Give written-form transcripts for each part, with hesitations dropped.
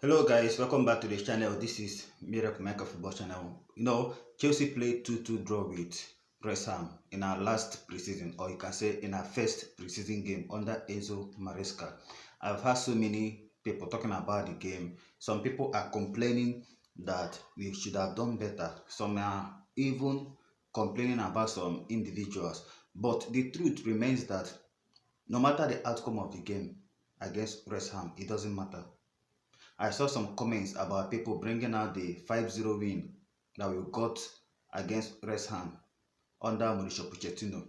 Hello guys, welcome back to the channel. This is Miracle Maker Football Channel. Chelsea played 2-2 draw with West Ham in our last preseason, or you can say in our first preseason game under ENZO MARESCA. I've heard so many people talking about the game. Some people are complaining that we should have done better. Some are even complaining about some individuals. But the truth remains that no matter the outcome of the game against West Ham, it doesn't matter. I saw some comments about people bringing out the 5-0 win that we got against West Ham under Mauricio Pochettino.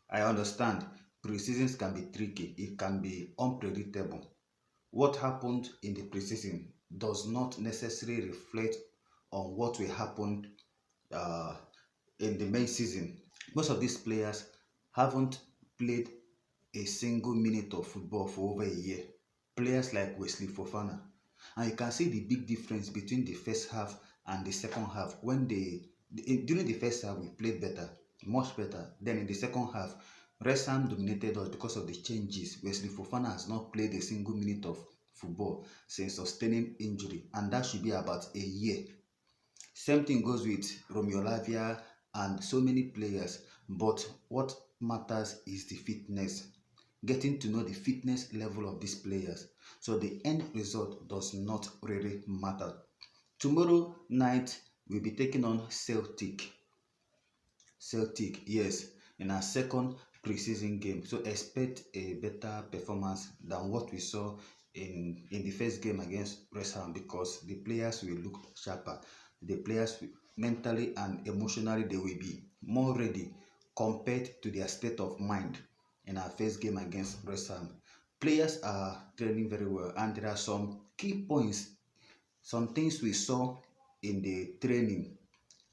I understand preseasons can be tricky, it can be unpredictable. What happened in the preseason does not necessarily reflect on what will happen in the main season. Most of these players haven't played a single minute of football for over a year. Players like Wesley Fofana. And you can see the big difference between the first half and the second half. During the first half, we played better, much better. Then in the second half, West Ham dominated us because of the changes. Wesley Fofana has not played a single minute of football since sustaining injury, and that should be about a year. Same thing goes with Romeo Lavia and so many players. But what matters is the fitness. Getting to know the fitness level of these players. So the end result does not really matter. Tomorrow night we'll be taking on Celtic. Yes, in our second preseason game. So expect a better performance than what we saw in the first game against West Ham, because the players will look sharper. The players mentally and emotionally, they will be more ready compared to their state of mind in our first game against West Ham. Players are training very well, and there are some key points, some things we saw in the training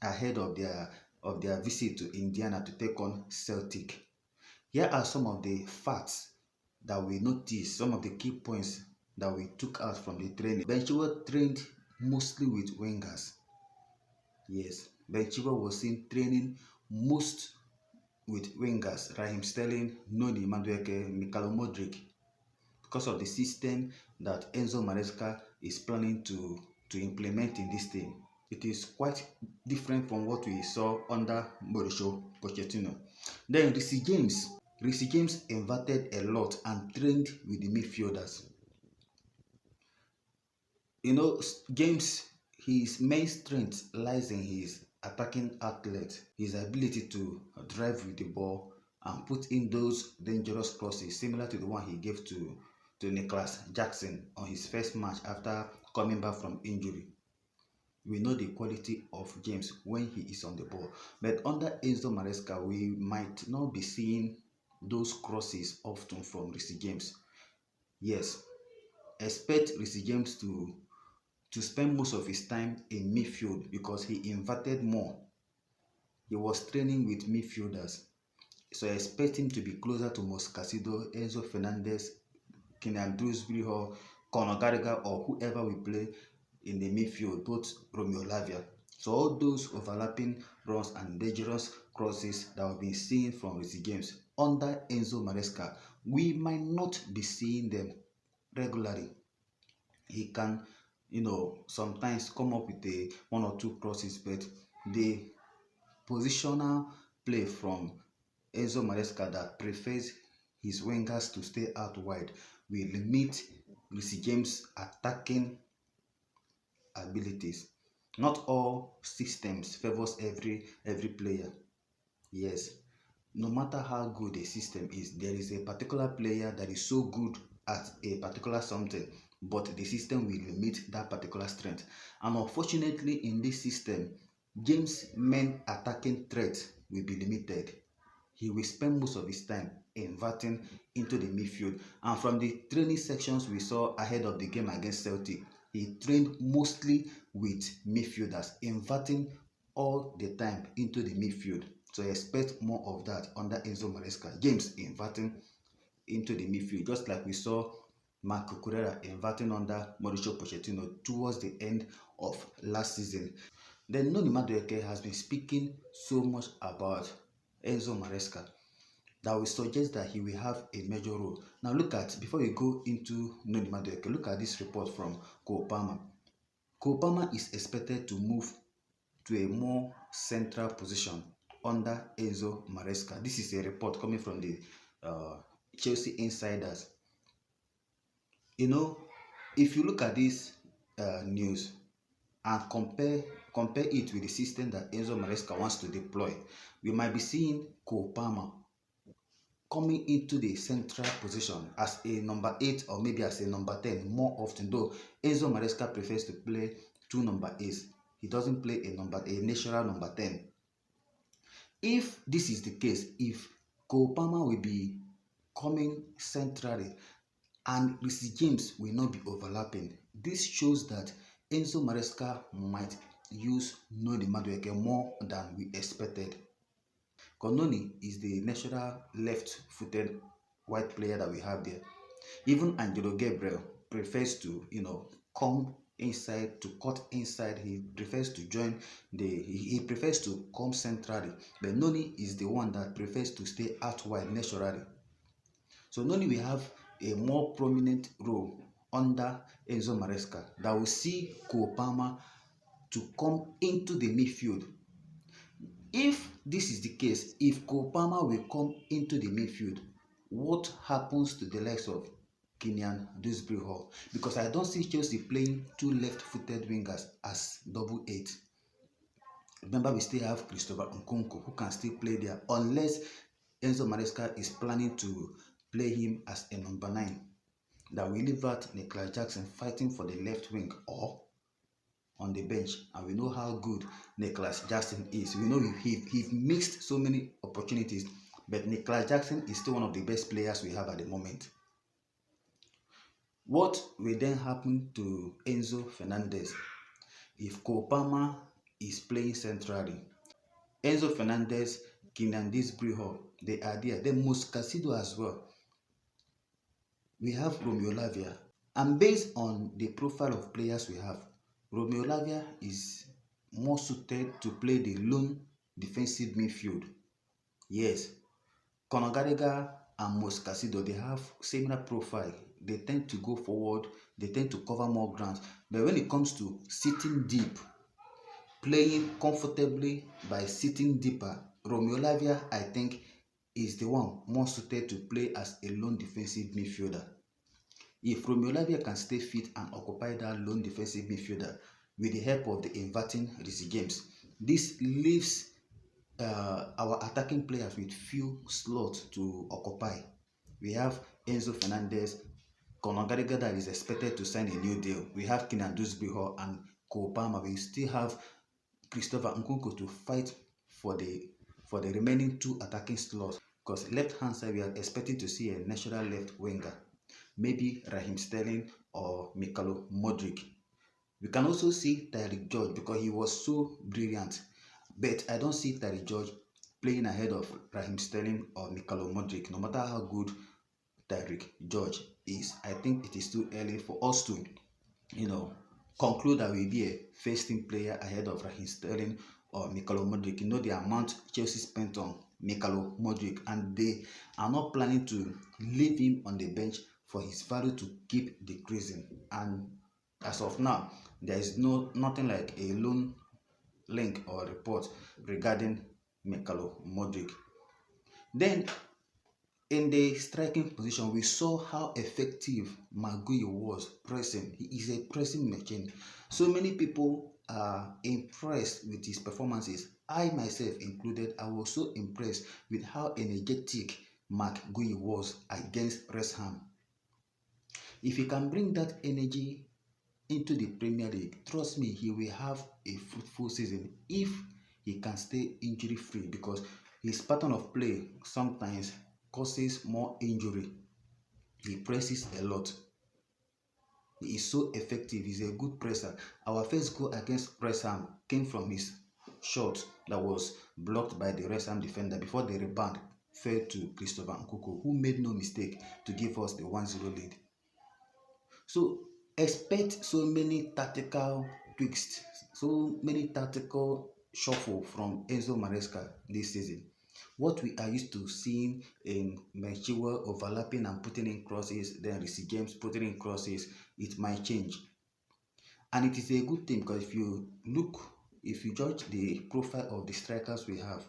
ahead of their visit to Indiana to take on Celtic. Here are some of the facts that we noticed, some of the key points that we took out from the training. Ben Chilwell trained mostly with wingers. Yes, Ben Chilwell was seen training most with wingers, Raheem Sterling, Noni Madueke, Mikhailo Modric, because of the system that ENZO MARESCA is planning to implement in this team. It is quite different from what we saw under Mauricio Pochettino. Then Reece James inverted a lot and trained with the midfielders. James, his main strength lies in his attacking outlet, his ability to drive with the ball and put in those dangerous crosses, similar to the one he gave to Nicholas Jackson on his first match after coming back from injury. We know the quality of James when he is on the ball, but under ENZO MARESCA, we might not be seeing those crosses often from Reece James. Yes, expect Reece James to spend most of his time in midfield, because he inverted more. He was training with midfielders, so I expect him to be closer to Moscasido, Enzo Fernandez, Kenan Dewsbury, or Conor Gallagher, or whoever we play in the midfield, both Romeo Lavia. So all those overlapping runs and dangerous crosses that we've been seeing from Reece James under ENZO MARESCA, we might not be seeing them regularly. He can sometimes come up with one or two crosses, but the positional play from ENZO MARESCA that prefers his wingers to stay out wide will limit Reece James' attacking abilities. Not all systems favors every player. Yes, no matter how good a system is, there is a particular player that is so good at a particular something, but the system will limit that particular strength. And unfortunately, in this system, James' main attacking threat will be limited. He will spend most of his time inverting into the midfield. And from the training sections we saw ahead of the game against Celtic, he trained mostly with midfielders, inverting all the time into the midfield. So expect more of that under ENZO MARESCA. James inverting into the midfield, just like we saw Marco Cucurella inverting under Mauricio Pochettino towards the end of last season. Then Noni Madueke has been speaking so much about ENZO MARESCA that will suggest that he will have a major role. Now before we go into Noni Madueke, look at this report from Cole Palmer. Cole is expected to move to a more central position under ENZO MARESCA. This is a report coming from the Chelsea insiders. You know, if you look at this news and compare it with the system that ENZO MARESCA wants to deploy, we might be seeing Cole coming into the central position as a number 8 or maybe as a number 10 more often, though ENZO MARESCA prefers to play 2 number 8s. He doesn't play a natural number 10. If this is the case, if Cole will be coming centrally and Reece James will not be overlapping, this shows that ENZO MARESCA might use Noni Madueke more than we expected. Noni is the natural left-footed white player that we have there. Even Angelo Gabriel prefers to, come inside, to cut inside. He prefers to join he prefers to come centrally. But Noni is the one that prefers to stay out wide naturally. So Noni will have a more prominent role under ENZO MARESCA that will see Cole to come into the midfield. If this is the case, if Cole will come into the midfield, what happens to the likes of Kylian Dewsbury-Hall? Because I don't see Chelsea playing 2 left-footed wingers as double 8. Remember, we still have Christopher Nkunku who can still play there unless ENZO MARESCA is planning to play him as a number 9. That will leave out Nicholas Jackson fighting for the left wing or on the bench. And we know how good Nicholas Jackson is. We know he's missed so many opportunities, but Nicholas Jackson is still one of the best players we have at the moment. What will then happen to Enzo Fernandez if Cole is playing centrally? Enzo Fernandez, Kylian Dewsbury-Hall, they are there. Then Moscasido as well. We have Romeo Lavia. And based on the profile of players we have, Romeo Lavia is more suited to play the lone defensive midfield. Yes, Conor Gallagher and Moscasido, they have similar profile. They tend to go forward, they tend to cover more ground. But when it comes to sitting deep, playing comfortably by sitting deeper, Romeo Lavia, I think, is the one more suited to play as a lone defensive midfielder. If Romeo Lavia can stay fit and occupy that lone defensive midfielder with the help of the inverting Reece James, this leaves our attacking players with few slots to occupy. We have Enzo Fernandez, Conor Gallagher that is expected to sign a new deal. We have Kylian Dewsbury-Hall and Cole. We still have Christopher Nkunku to fight for the remaining 2 attacking slots. Because left hand side we are expecting to see a natural left winger, maybe Raheem Sterling or Mikhailo Modric. We can also see Tyreek George because he was so brilliant, but I don't see Tyreek George playing ahead of Raheem Sterling or Mikhailo Modric. No matter how good Tyreek George is, I think it is too early for us to, conclude that will be a first-team player ahead of Raheem Sterling or Mikhailo Modric. You know the amount Chelsea spent on Mikhailo Modric, and they are not planning to leave him on the bench for his value to keep decreasing. And as of now, there is nothing like a lone link or report regarding Mikhailo Modric. Then in the striking position, we saw how effective Maguire was pressing. He is a pressing machine. So many people are impressed with his performances. I myself included, I was so impressed with how energetic Maguire was against West Ham. If he can bring that energy into the Premier League, trust me, he will have a fruitful season if he can stay injury free, because his pattern of play sometimes causes more injury. He presses a lot. He is so effective. He's a good presser. Our first goal against West Ham came from his shot that was blocked by the West Ham defender before the rebound fell to Christopher Nkunku, who made no mistake to give us the 1-0 lead. So expect so many tactical tweaks, so many tactical shuffle from ENZO MARESCA this season. What we are used to seeing in Chilwell overlapping and putting in crosses, then Reece James putting in crosses, it might change. And it is a good thing because if you judge the profile of the strikers we have,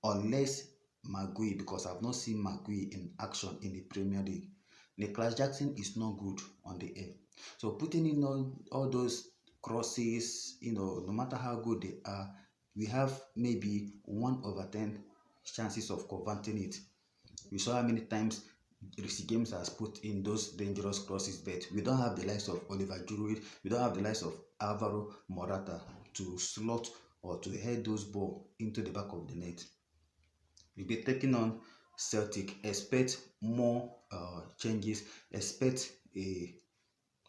unless Magui, because I've not seen Magui in action in the Premier League, Nicholas Jackson is not good on the air. So putting in all those crosses, no matter how good they are, we have maybe 1/10 chances of converting it. We saw how many times Reece James has put in those dangerous crosses, but we don't have the likes of Oliver Giroud, we don't have the likes of Alvaro Morata to slot or to head those balls into the back of the net. We'll be taking on Celtic. Expect more changes, expect a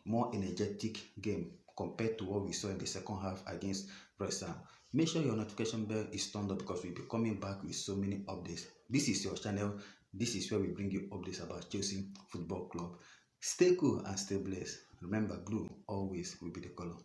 more energetic game compared to what we saw in the second half against Preseason. Make sure your notification bell is turned up because we'll be coming back with so many updates. This is your channel. This is where we bring you updates about Chelsea Football Club. Stay cool and stay blessed. Remember, blue always will be the color.